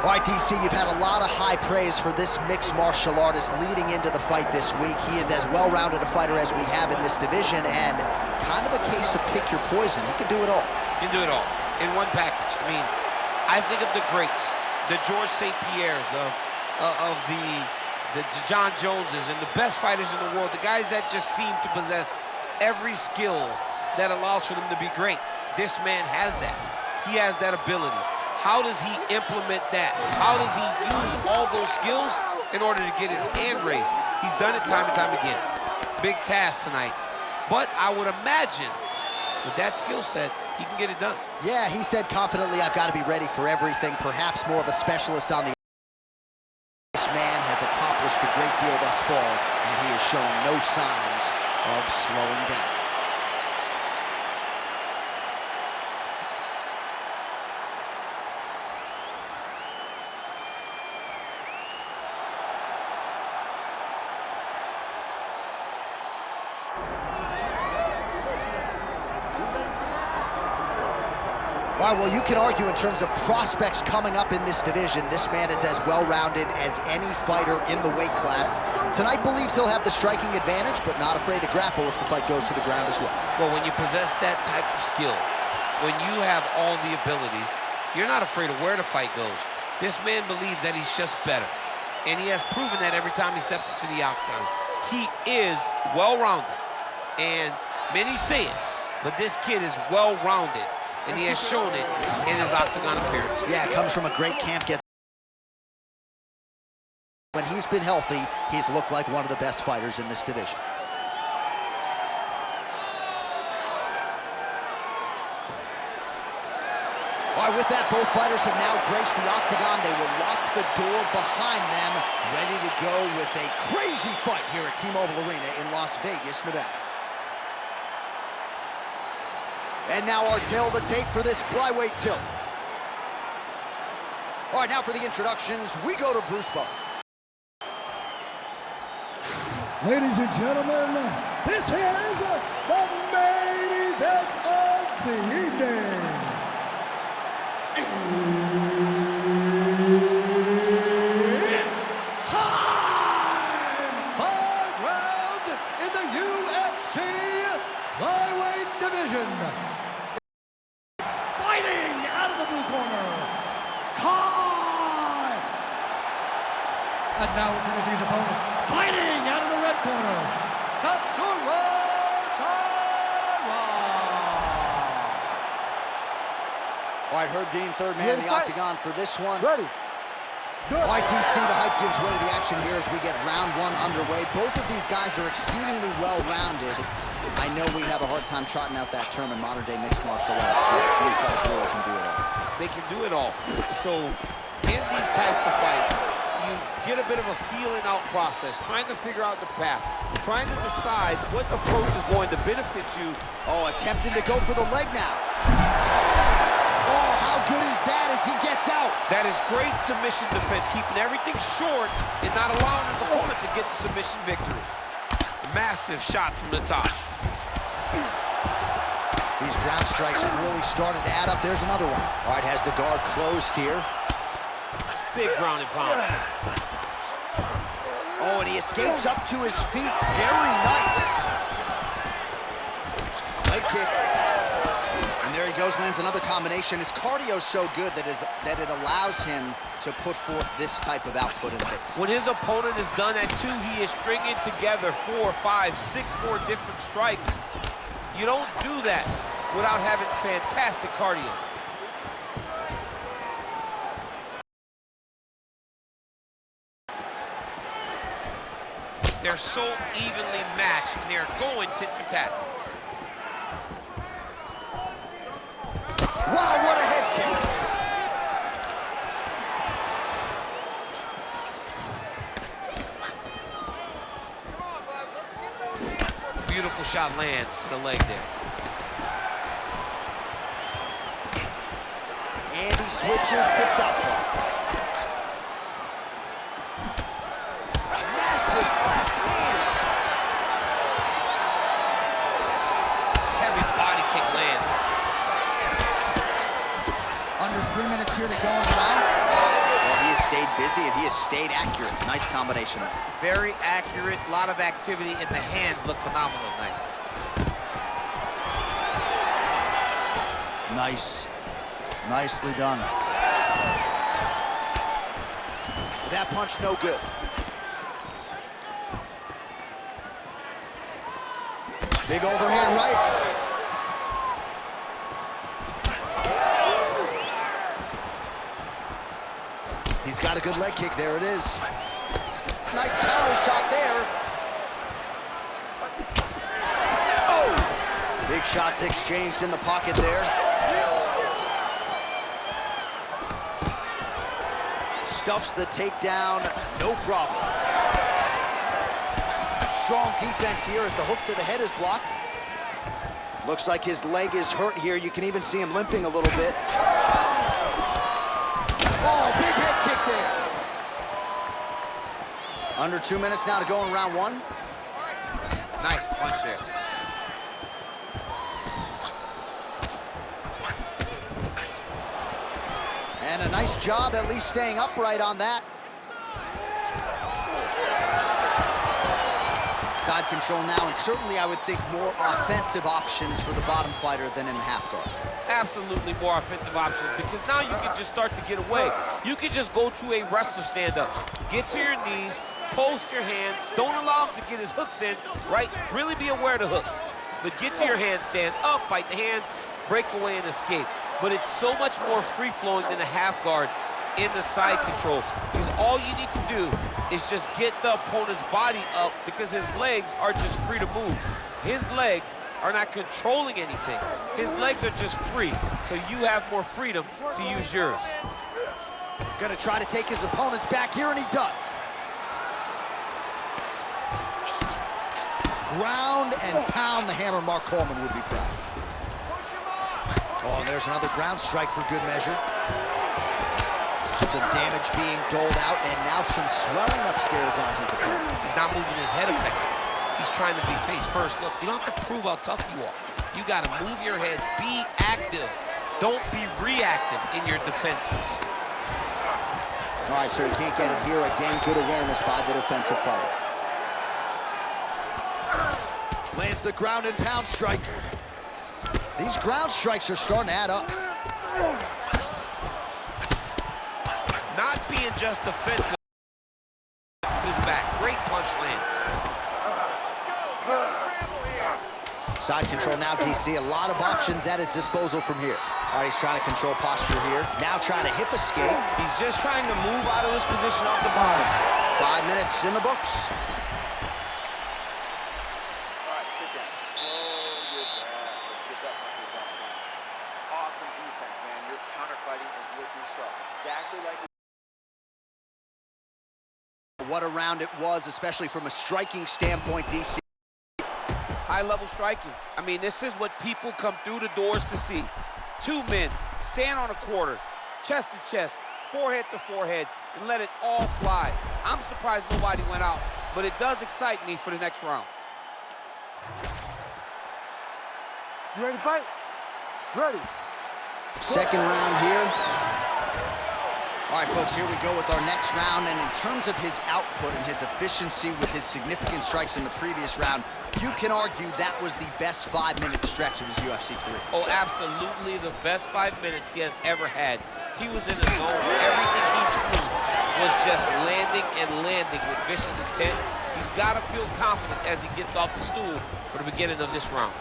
All right, DC, you've had a lot of high praise for this mixed martial artist leading into the fight this week. He is as well-rounded a fighter as we have in this division, and kind of a case of pick your poison. He can do it all. He can do it all in one package. I mean, I think of the greats, the George St. Pierres of the John Joneses and the best fighters in the world, the guys that just seem to possess every skill that allows for them to be great. This man has that. He has that ability. How does he implement that? How does he use all those skills in order to get his hand raised? He's done it time and time again. Big task tonight. But I would imagine with that skill set, he can get it done. Yeah, he said confidently, I've got to be ready for everything, perhaps more of a specialist on the... This man has accomplished a great deal thus far, and he is showing no signs of slowing down. All right, well, you can argue in terms of prospects coming up in this division. This man is as well-rounded as any fighter in the weight class. Tonight believes he'll have the striking advantage, but not afraid to grapple if the fight goes to the ground as well. Well, when you possess that type of skill, when you have all the abilities, you're not afraid of where the fight goes. This man believes that he's just better, and he has proven that every time he stepped into the octagon. He is well-rounded, and many say it, but this kid is well-rounded. And he has shown it in his octagon appearance. Yeah, it comes from a great camp. When he's been healthy, he's looked like one of the best fighters in this division. All right, with that, both fighters have now graced the octagon. They will lock the door behind them, ready to go with a crazy fight here at T-Mobile Arena in Las Vegas, Nevada. And now our tail of the tape for this flyweight tilt. All right, now for the introductions, we go to Bruce Buffer. Ladies and gentlemen, this is the main event of the evening. It's time! 5 rounds in the UFC flyweight division. Fighting out of the blue corner, Kai! And now introducing his opponent, fighting out of the red corner, Tatsuro Taira! All right, Herb Dean, third man in the octagon for this one. Ready. All right, DC, the hype gives way to the action here as we get round one underway. Both of these guys are exceedingly well-rounded. I know we have a hard time trotting out that term in modern-day mixed martial arts, but these guys really can do it all. They can do it all. So in these types of fights, you get a bit of a feeling-out process, trying to figure out the path, trying to decide what approach is going to benefit you. Oh, attempting to go for the leg now. Oh, how good is that as he gets out? That is great submission defense, keeping everything short and not allowing his opponent to get the submission victory. Massive shot from the top. These ground strikes really started to add up. There's another one. All right, has the guard closed here. Big ground and pound. Oh, and he escapes up to his feet. Very nice. Leg kick. And there he goes, lands another combination. His cardio's so good that it allows him to put forth this type of output in face. When his opponent is done at 2, he is stringing together 4, 5, 6 more different strikes. You don't do that without having fantastic cardio. They're so evenly matched, and they're going tit for tat. Wow, what a head kick. Beautiful shot lands to the leg there. And he switches to southpaw. Massive left hand. Heavy body kick lands. Under 3 minutes here to go in the round. Well, he busy, and he has stayed accurate. Nice combination. Very accurate, a lot of activity, and the hands look phenomenal tonight. Nice. Nicely done. That punch no good. Big overhand right. He's got a good leg kick. There it is. Nice counter shot there. Oh! Big shots exchanged in the pocket there. Stuffs the takedown, no problem. Strong defense here as the hook to the head is blocked. Looks like his leg is hurt here. You can even see him limping a little bit. Oh, big head kick there. Under 2 minutes now to go in round one. Nice punch there. And a nice job at least staying upright on that. Side control now, and certainly I would think more offensive options for the bottom fighter than in the half guard. Absolutely more offensive options, because now you can just start to get away. You can just go to a wrestler stand-up. Get to your knees, post your hands, don't allow him to get his hooks in, right? Really be aware of the hooks. But get to your handstand, up, fight the hands, break away and escape. But it's so much more free-flowing than a half guard in the side control, because all you need to do is just get the opponent's body up, because his legs are just free to move. His legs are not controlling anything. His legs are just free, so you have more freedom to use yours. Gonna try to take his opponent's back here, and he does. Ground and pound the hammer. Mark Coleman would be proud. Oh, there's another ground strike for good measure. Some damage being doled out, and now some swelling upstairs on his opponent. He's not moving his head effectively. He's trying to be face first. Look, you don't have to prove how tough you are. You got to move your head, be active. Don't be reactive in your defenses. All right, so he can't get it here. Again, good awareness by the defensive fighter. Lands the ground and pound strike. These ground strikes are starting to add up. Not being just defensive. His back, great punch lands. Side control now, DC. A lot of options at his disposal from here. All right, he's trying to control posture here. Now trying to hip escape. He's just trying to move out of this position off the bottom. 5 minutes in the books. All right, sit down. Slow your breath. Let's get that puppy back down. Awesome defense, man. Your counter-fighting is looking sharp. Exactly like What a round it was, especially from a striking standpoint, DC. High-level striking. I mean, this is what people come through the doors to see. Two men stand on a quarter, chest to chest, forehead to forehead, and let it all fly. I'm surprised nobody went out, but it does excite me for the next round. You ready to fight? Ready. Second round here. All right, folks, here we go with our next round. And in terms of his output and his efficiency with his significant strikes in the previous round, you can argue that was the best 5-minute stretch of his UFC career. Oh, absolutely the best 5 minutes he has ever had. He was in a zone where everything he threw was just landing and landing with vicious intent. He's got to feel confident as he gets off the stool for the beginning of this round.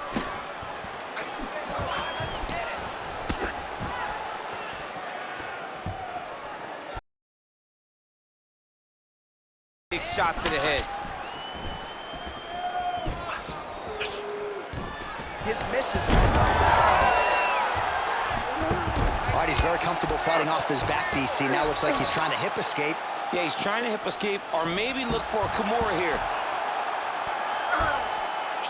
Big shot to the head. His misses. All right, he's very comfortable fighting off his back, DC. Now looks like he's trying to hip escape. Yeah, he's trying to hip escape or maybe look for a Kimura here.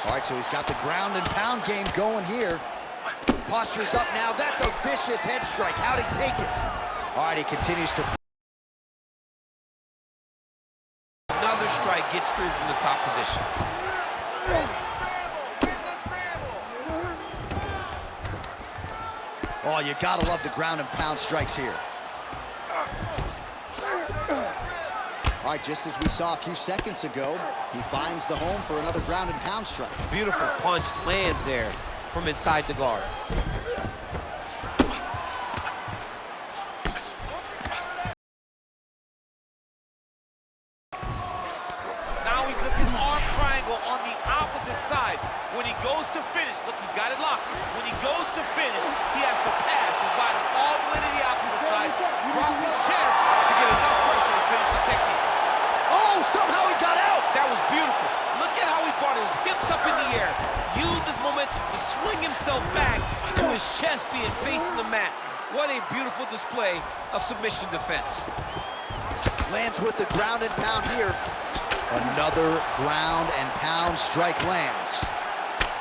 All right, so he's got the ground and pound game going here. Posture's up now. That's a vicious head strike. How'd he take it? All right, he continues to... Another strike gets through from the top position. Oh, you gotta love the ground and pound strikes here. All right, just as we saw a few seconds ago, he finds the home for another ground and pound strike. Beautiful punch lands there from inside the guard. Now he's looking arm triangle on the opposite side. When he goes to finish, look, he's got it locked. When he goes to finish, he has to pass his body all the way to the opposite side, drop his chest to get enough pressure to finish the technique. Oh, somehow he got out! That was beautiful. Look at how he brought his hips up in the air, used his momentum to swing himself back to his chest being facing the mat. What a beautiful display of submission defense. Lands with the ground and pound here. Another ground and pound strike lands.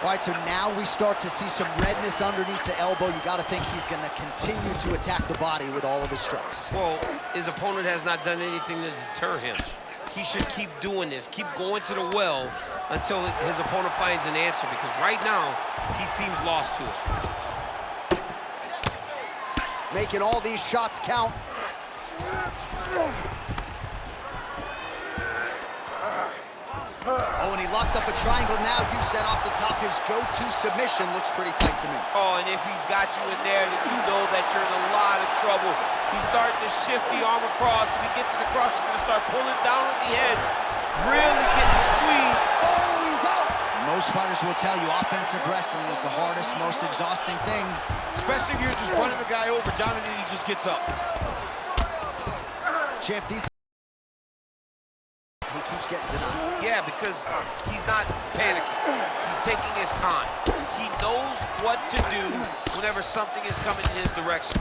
All right, so now we start to see some redness underneath the elbow. You got to think he's going to continue to attack the body with all of his strikes. Well, his opponent has not done anything to deter him. He should keep doing this, keep going to the well until his opponent finds an answer, because right now, he seems lost to it. Making all these shots count. Oh, and he locks up a triangle now. You set off the top. His go-to submission looks pretty tight to me. Oh, and if he's got you in there, then you know that you're in a lot of trouble. He's starting to shift the arm across. If he gets it across, he's going to start pulling down on the head, really getting squeezed. Oh, he's out! Most fighters will tell you offensive wrestling is the hardest, most exhausting thing. Especially if you're just running the guy over. Jonathan, he just gets up. Champ, he keeps getting denied. Yeah, because he's not panicking. He's taking his time. He knows what to do whenever something is coming in his direction.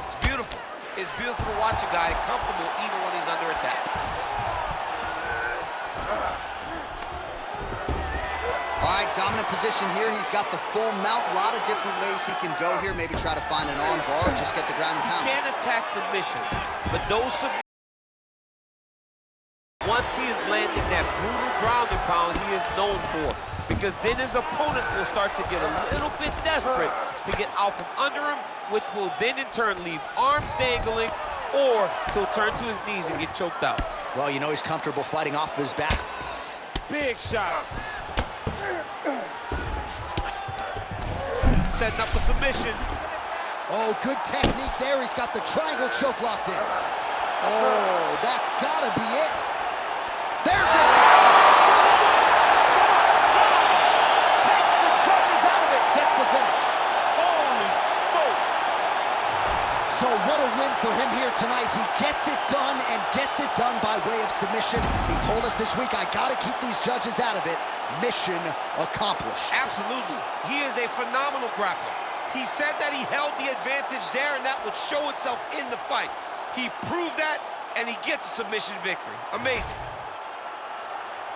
It's beautiful. It's beautiful to watch a guy comfortable even when he's under attack. All right, dominant position here. He's got the full mount. A lot of different ways he can go here. Maybe try to find an arm bar or just get the ground and pound. He can attack submission, but those once he is landing that brutal ground and pound he is known for, because then his opponent will start to get a little bit desperate to get out from under him, which will then in turn leave arms dangling, or he'll turn to his knees and get choked out. Well, you know he's comfortable fighting off his back. Big shots. Setting up a submission. Oh, good technique there. He's got the triangle choke locked in. Oh, that's gotta be it. There's the takes the judges out of it, gets the finish. Holy smokes. So what a win for him here tonight. He gets it done and gets it done by way of submission. He told us this week, I gotta keep these judges out of it. Mission accomplished. Absolutely. He is a phenomenal grappler. He said that he held the advantage there and that would show itself in the fight. He proved that and he gets a submission victory. Amazing.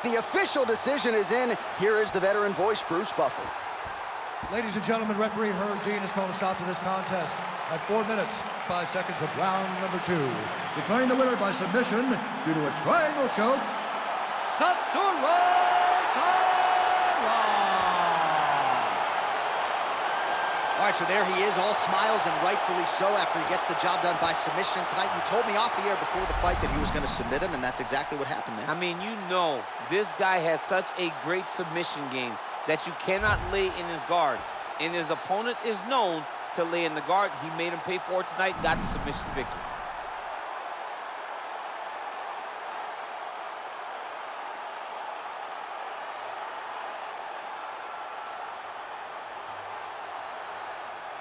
The official decision is in. Here is the veteran voice, Bruce Buffer. Ladies and gentlemen, referee Herb Dean has called a stop to this contest at 4 minutes, 5 seconds of round number 2. Declaring the winner by submission due to a triangle choke, Tatsuro Taira! All right, so there he is, all smiles, and rightfully so after he gets the job done by submission tonight. You told me off the air before the fight that he was going to submit him, and that's exactly what happened, man. I mean, you know, this guy has such a great submission game that you cannot lay in his guard. And his opponent is known to lay in the guard. He made him pay for it tonight, got the submission victory.